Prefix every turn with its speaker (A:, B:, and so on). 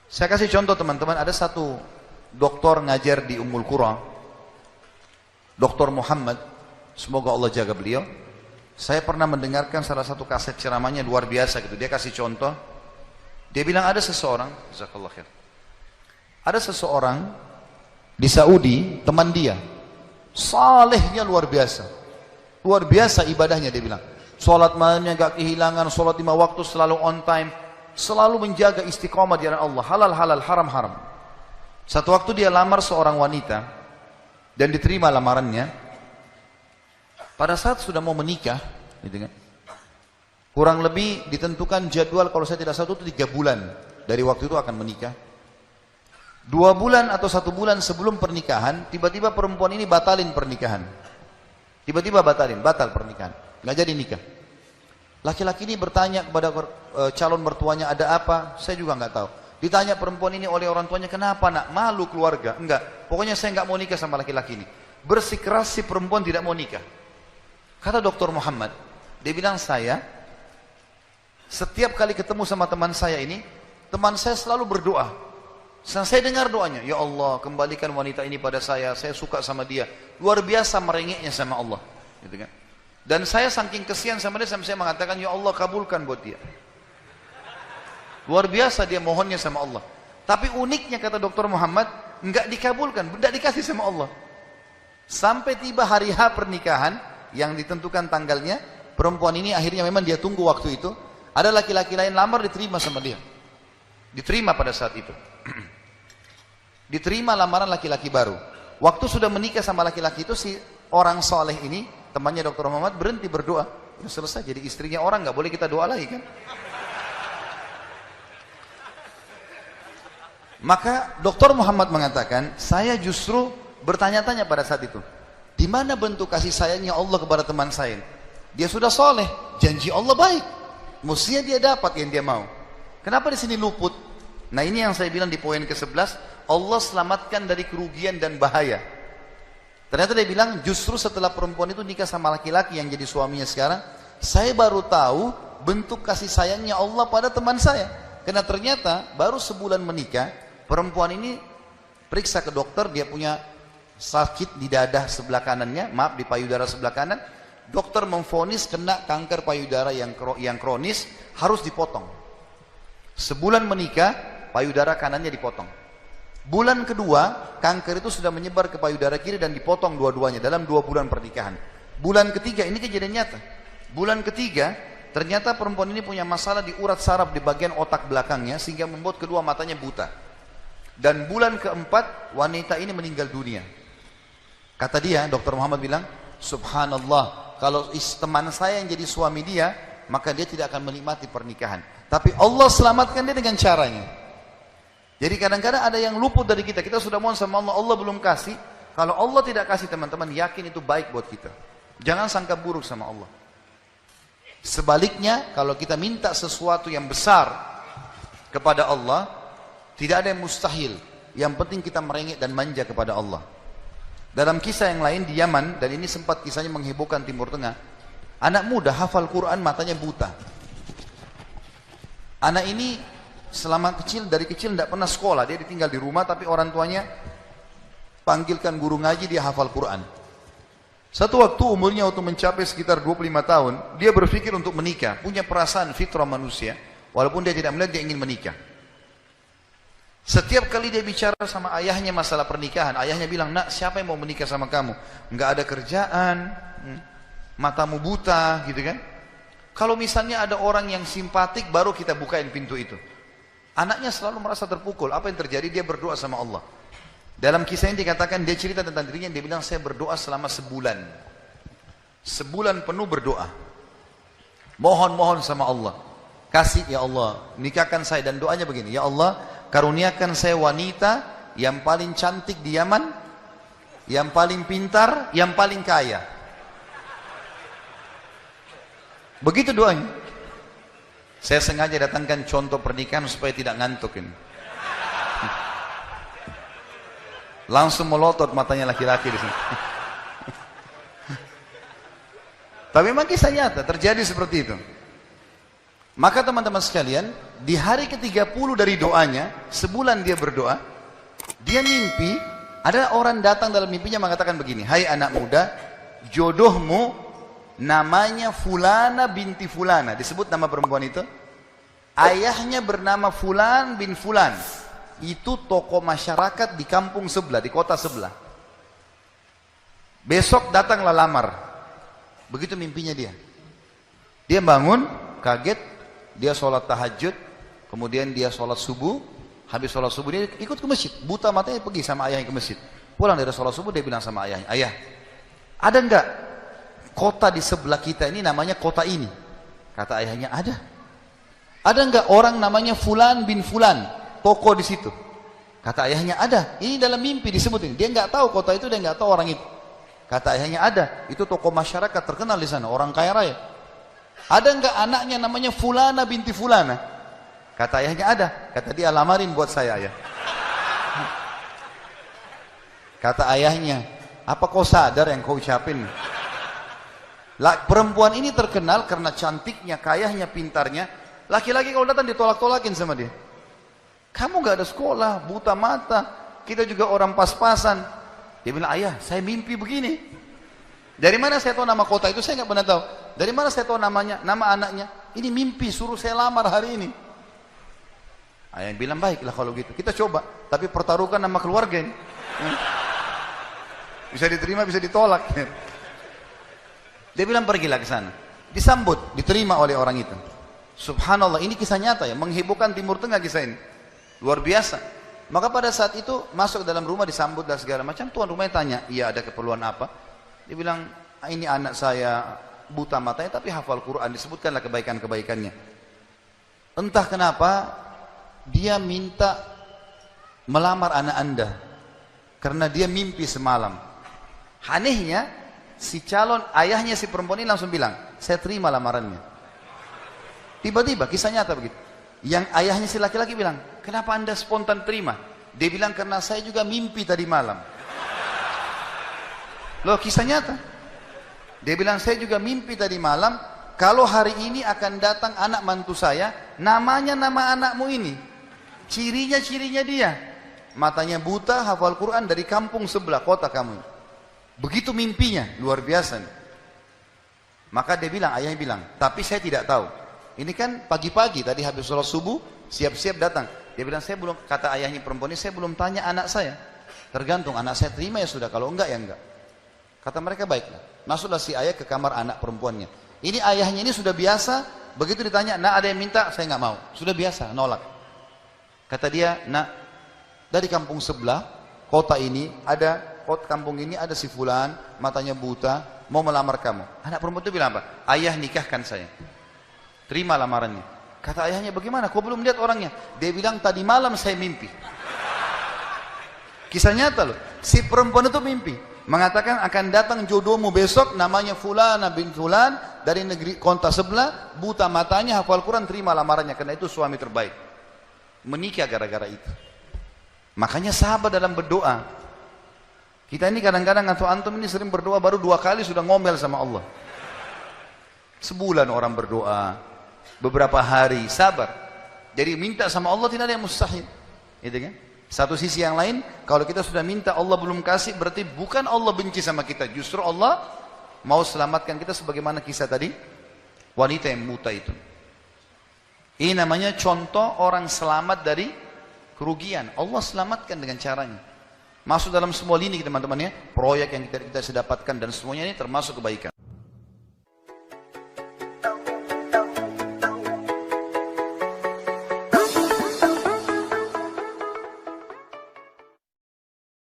A: Saya kasih contoh teman-teman, ada satu doktor ngajar di Ummul Qura, Dr. Muhammad, semoga Allah jaga beliau. Saya pernah mendengarkan salah satu kaset ceramahnya luar biasa gitu. Dia kasih contoh, dia bilang ada seseorang, jazakallah khair, ada seseorang di Saudi, teman dia, salehnya luar biasa ibadahnya. Dia bilang, sholat malamnya gak kehilangan, sholat 5 waktu selalu on time, selalu menjaga istiqomah di jalan Allah, halal, haram. Satu waktu dia lamar seorang wanita dan diterima lamarannya. Pada saat sudah mau menikah, gitu kan, kurang lebih ditentukan jadwal, kalau saya tidak salah itu 3 bulan dari waktu itu akan menikah. 2 bulan atau 1 bulan sebelum pernikahan, tiba-tiba perempuan ini batalin pernikahan. Batal pernikahan, nggak jadi nikah. Laki-laki ini bertanya kepada calon mertuanya, ada apa? Saya juga nggak tahu. Ditanya perempuan ini oleh orang tuanya, kenapa nak? Malu keluarga? Enggak, pokoknya saya nggak mau nikah sama laki-laki ini. Bersikeras si perempuan tidak mau nikah. Kata Dr. Muhammad, dia bilang, saya setiap kali ketemu sama teman saya ini, teman saya selalu berdoa. Saya dengar doanya, ya Allah kembalikan wanita ini pada saya suka sama dia. Luar biasa merengeknya sama Allah, gitu kan. Dan saya saking kesian sama dia, sampai saya mengatakan, ya Allah kabulkan buat dia. Luar biasa dia mohonnya sama Allah. Tapi uniknya kata Dr. Muhammad, enggak dikabulkan, enggak dikasih sama Allah. Sampai tiba hari H pernikahan yang ditentukan tanggalnya, perempuan ini akhirnya memang dia tunggu waktu itu, ada laki-laki lain lamar, diterima sama dia. Diterima pada saat itu. Diterima lamaran laki-laki baru. Waktu sudah menikah sama laki-laki itu, si orang soleh ini, temannya Dr. Muhammad, berhenti berdoa. Ya selesai, jadi istrinya orang, nggak boleh kita doa lagi kan. Maka Dr. Muhammad mengatakan, saya justru bertanya-tanya pada saat itu, di mana bentuk kasih sayangnya Allah kepada teman saya? Dia sudah soleh, janji Allah baik, mestinya dia dapat yang dia mau. Kenapa di sini luput? Nah ini yang saya bilang di poin ke-11, Allah selamatkan dari kerugian dan bahaya. Ternyata dia bilang, justru setelah perempuan itu nikah sama laki-laki yang jadi suaminya sekarang, saya baru tahu bentuk kasih sayangnya Allah pada teman saya. Karena ternyata baru sebulan menikah, perempuan ini periksa ke dokter, dia punya sakit di dada sebelah kanannya, maaf di payudara sebelah kanan. Dokter memvonis kena kanker payudara yang kronis, harus dipotong. Sebulan menikah, payudara kanannya dipotong. Bulan kedua, kanker itu sudah menyebar ke payudara kiri dan dipotong dua-duanya dalam 2 bulan pernikahan. Bulan ketiga, ini kejadian nyata. Bulan ketiga, ternyata perempuan ini punya masalah di urat saraf di bagian otak belakangnya, sehingga membuat kedua matanya buta. Dan bulan keempat, wanita ini meninggal dunia. Kata dia, Dr. Muhammad bilang, subhanallah, kalau teman saya yang jadi suami dia, maka dia tidak akan menikmati pernikahan. Tapi Allah selamatkan dia dengan caranya. Jadi kadang-kadang ada yang luput dari kita. Kita sudah mohon sama Allah, Allah belum kasih. Kalau Allah tidak kasih, teman-teman, yakin itu baik buat kita. Jangan sangka buruk sama Allah. Sebaliknya, kalau kita minta sesuatu yang besar kepada Allah, tidak ada yang mustahil. Yang penting kita merengek dan manja kepada Allah. Dalam kisah yang lain di Yaman, dan ini sempat kisahnya menghebohkan Timur Tengah, anak muda hafal Quran, matanya buta. Anak ini dari kecil tidak pernah sekolah, dia ditinggal di rumah, tapi orang tuanya panggilkan guru ngaji, dia hafal Quran. Satu waktu umurnya waktu mencapai sekitar 25 tahun, dia berpikir untuk menikah, punya perasaan fitrah manusia, walaupun dia tidak melihat, dia ingin menikah. Setiap kali dia bicara sama ayahnya masalah pernikahan, ayahnya bilang, nak siapa yang mau menikah sama kamu? Enggak ada kerjaan, matamu buta, gitu kan. Kalau misalnya ada orang yang simpatik, baru kita bukain pintu itu. Anaknya selalu merasa terpukul. Apa yang terjadi? Dia berdoa sama Allah. Dalam kisah ini dikatakan, dia cerita tentang dirinya, dia bilang, saya berdoa selama sebulan. Sebulan penuh berdoa. Mohon sama Allah. Kasih ya Allah, nikahkan saya. Dan doanya begini, ya Allah, karuniakan saya wanita yang paling cantik di Yaman, yang paling pintar, yang paling kaya. Begitu doanya. Saya sengaja datangkan contoh pernikahan supaya tidak ngantuk ini. Langsung melotot matanya laki-laki di sini. Tapi memang kisah nyata, terjadi seperti itu. Maka teman-teman sekalian, di hari ke-30 dari doanya, sebulan dia berdoa, dia mimpi, ada orang datang dalam mimpinya mengatakan begini, hai anak muda, jodohmu namanya Fulana binti Fulana, disebut nama perempuan itu, ayahnya bernama Fulan bin Fulan, itu tokoh masyarakat di kampung sebelah, di kota sebelah. Besok datanglah lamar. Begitu mimpinya dia. Dia bangun, kaget, dia sholat tahajud, kemudian dia sholat subuh, habis sholat subuh dia ikut ke masjid, buta matanya pergi sama ayahnya ke masjid. Pulang dari sholat subuh dia bilang sama ayahnya, ayah, ada enggak kota di sebelah kita ini namanya kota ini? Kata ayahnya, ada. Ada enggak orang namanya Fulan bin Fulan, toko di situ? Kata ayahnya, ada. Ini dalam mimpi disebut ini. Dia enggak tahu kota itu, dia enggak tahu orang itu. Kata ayahnya, ada. Itu toko masyarakat terkenal di sana, orang kaya raya. Ada enggak anaknya namanya Fulana binti Fulana? Kata ayahnya, ada. Kata dia, lamarin buat saya, ayah. Kata ayahnya, apa kau sadar yang kau ucapin? Perempuan ini terkenal karena cantiknya, kayahnya, pintarnya. Laki-laki kalau datang ditolak-tolakin sama dia. Kamu gak ada sekolah, buta mata, kita juga orang pas-pasan. Dia bilang, ayah, saya mimpi begini. Dari mana saya tahu nama kota itu? Saya nggak pernah tahu. Dari mana saya tahu namanya, nama anaknya? Ini mimpi, suruh saya lamar hari ini. Ayah bilang, baiklah kalau gitu. Kita coba, tapi pertaruhkan nama keluarga ini. Bisa diterima, bisa ditolak. Dia bilang, pergilah ke sana. Disambut, diterima oleh orang itu. Subhanallah, ini kisah nyata ya, menghebohkan Timur Tengah kisah ini. Luar biasa. Maka pada saat itu, masuk dalam rumah, disambut dan segala macam. Tuan rumahnya tanya, iya ada keperluan apa? Dia bilang, ini anak saya buta matanya tapi hafal Quran, disebutkanlah kebaikan-kebaikannya. Entah kenapa dia minta melamar anak anda karena dia mimpi semalam. Anehnya si calon ayahnya si perempuan ini langsung bilang, saya terima lamarannya. Tiba-tiba kisah nyata begitu. Yang ayahnya si laki-laki bilang, kenapa anda spontan terima? Dia bilang, karena saya juga mimpi tadi malam. Loh, kisah nyata. Dia bilang, saya juga mimpi tadi malam, kalau hari ini akan datang anak mantu saya, namanya nama anakmu ini. Cirinya dia. Matanya buta, hafal Quran dari kampung sebelah kota kamu. Begitu mimpinya, luar biasa nih. Maka dia bilang, ayahnya bilang, tapi saya tidak tahu. Ini kan pagi-pagi, tadi habis sholat subuh, siap-siap datang. Dia bilang, saya belum, kata ayahnya perempuan ini, saya belum tanya anak saya. Tergantung, anak saya terima ya sudah, kalau enggak ya enggak. Kata mereka, baiklah. Masuklah si ayah ke kamar anak perempuannya. Ini ayahnya ini sudah biasa, begitu ditanya, nak ada yang minta, saya nggak mau. Sudah biasa, nolak. Kata dia, nak, dari kampung sebelah, kota ini, kampung ini ada si Fulan, matanya buta, mau melamar kamu. Anak perempuan itu bilang apa? Ayah nikahkan saya. Terima lamarannya. Kata ayahnya, bagaimana? Kau belum lihat orangnya? Dia bilang, tadi malam saya mimpi. Kisah nyata loh. Si perempuan itu mimpi. Mengatakan akan datang jodohmu besok, namanya Fulana bin Fulan, dari negeri kota sebelah, buta matanya, hafal Quran, terima lamarannya, karena itu suami terbaik. Menikah gara-gara itu. Makanya sahabat dalam berdoa. Kita ini kadang-kadang atau antum ini sering berdoa, baru 2 kali sudah ngomel sama Allah. Sebulan orang berdoa, beberapa hari, sabar. Jadi minta sama Allah tidak ada yang mustahil. Gitu kan? Satu sisi yang lain, kalau kita sudah minta Allah belum kasih, berarti bukan Allah benci sama kita, justru Allah mau selamatkan kita, sebagaimana kisah tadi wanita yang buta itu. Ini namanya contoh orang selamat dari kerugian. Allah selamatkan dengan caranya. Masuk dalam semua lini teman-teman ya, proyek yang kita dapatkan dan semuanya ini termasuk kebaikan.